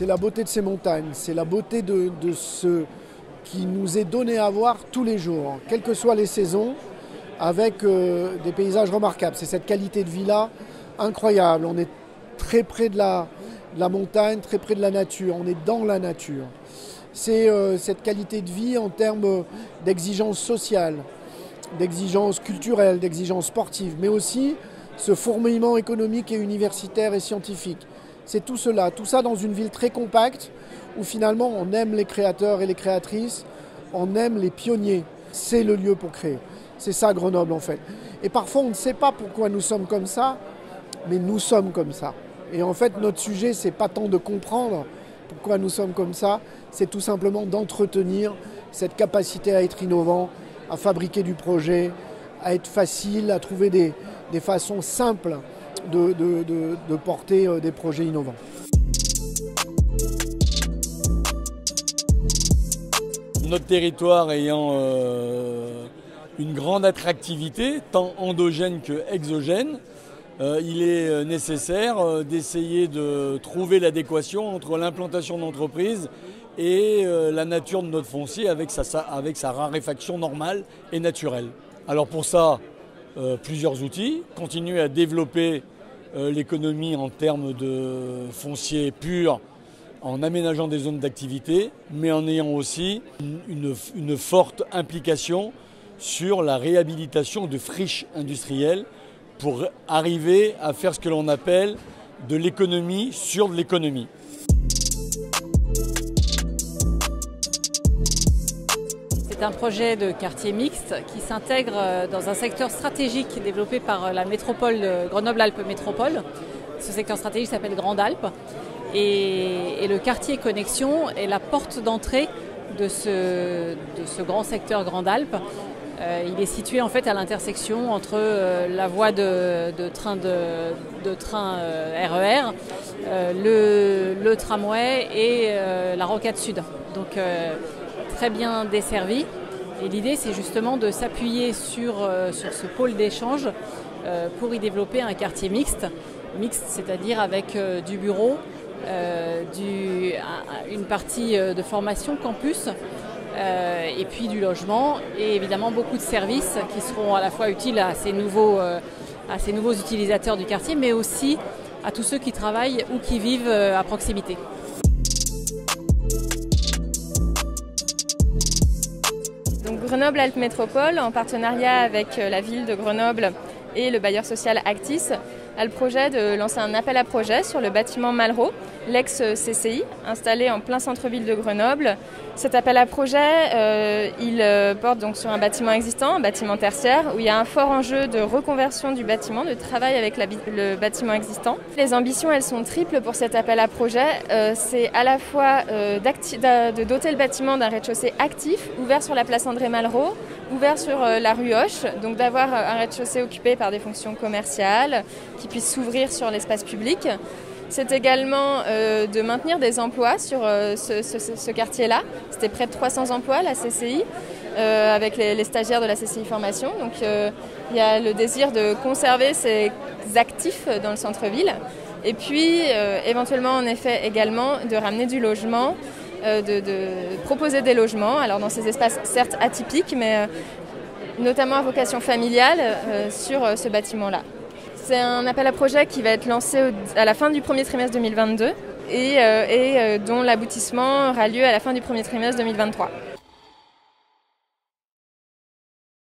c'est la beauté de ces montagnes, c'est la beauté de ce qui nous est donné à voir tous les jours, quelles que soient les saisons, avec des paysages remarquables. C'est cette qualité de vie-là incroyable. On est très près de la montagne, très près de la nature, on est dans la nature. C'est cette qualité de vie en termes d'exigences sociales, d'exigences culturelles, d'exigences sportives, mais aussi ce fourmillement économique et universitaire et scientifique. C'est tout cela, tout ça dans une ville très compacte où finalement on aime les créateurs et les créatrices, on aime les pionniers. C'est le lieu pour créer. C'est ça Grenoble en fait. Et parfois on ne sait pas pourquoi nous sommes comme ça, mais nous sommes comme ça. Et en fait notre sujet c'est pas tant de comprendre pourquoi nous sommes comme ça, c'est tout simplement d'entretenir cette capacité à être innovant, à fabriquer du projet, à être facile, à trouver des façons simples de porter des projets innovants. Notre territoire ayant une grande attractivité, tant endogène que exogène, il est nécessaire d'essayer de trouver l'adéquation entre l'implantation d'entreprises et la nature de notre foncier avec sa raréfaction normale et naturelle. Alors pour ça, plusieurs outils, continuer à développer l'économie en termes de foncier pur, en aménageant des zones d'activité, mais en ayant aussi une forte implication sur la réhabilitation de friches industrielles pour arriver à faire ce que l'on appelle de l'économie sur de l'économie. C'est un projet de quartier mixte qui s'intègre dans un secteur stratégique développé par la métropole de Grenoble-Alpes Métropole. Ce secteur stratégique s'appelle Grande Alpes et le quartier Connexion est la porte d'entrée de ce grand secteur Grande Alpes. Il est situé en fait à l'intersection entre la voie de train RER, le tramway et la rocade sud. Donc très bien desservi. Et l'idée c'est justement de s'appuyer sur ce pôle d'échange pour y développer un quartier mixte. Mixte, c'est-à-dire avec du bureau, une partie de formation campus, et puis du logement et évidemment beaucoup de services qui seront à la fois utiles à ces nouveaux utilisateurs du quartier, mais aussi à tous ceux qui travaillent ou qui vivent à proximité. Donc Grenoble-Alpes Métropole, en partenariat avec la ville de Grenoble et le bailleur social Actis, a le projet de lancer un appel à projet sur le bâtiment Malraux, l'ex-CCI, installé en plein centre-ville de Grenoble. Cet appel à projet, il porte donc sur un bâtiment existant, un bâtiment tertiaire, où il y a un fort enjeu de reconversion du bâtiment, de travail avec le bâtiment existant. Les ambitions, elles sont triples pour cet appel à projet. C'est à la fois de doter le bâtiment d'un rez-de-chaussée actif, ouvert sur la place André-Malraux, ouvert sur la rue Hoche, donc d'avoir un rez-de-chaussée occupé par des fonctions commerciales qui puissent s'ouvrir sur l'espace public. C'est également de maintenir des emplois sur ce quartier-là. C'était près de 300 emplois, la CCI, avec les stagiaires de la CCI Formation. Donc il y a le désir de conserver ces actifs dans le centre-ville. Et puis éventuellement, en effet, également de ramener du logement, de proposer des logements, alors dans ces espaces certes atypiques, mais notamment à vocation familiale sur ce bâtiment-là. C'est un appel à projet qui va être lancé à la fin du premier trimestre 2022 et dont l'aboutissement aura lieu à la fin du premier trimestre 2023.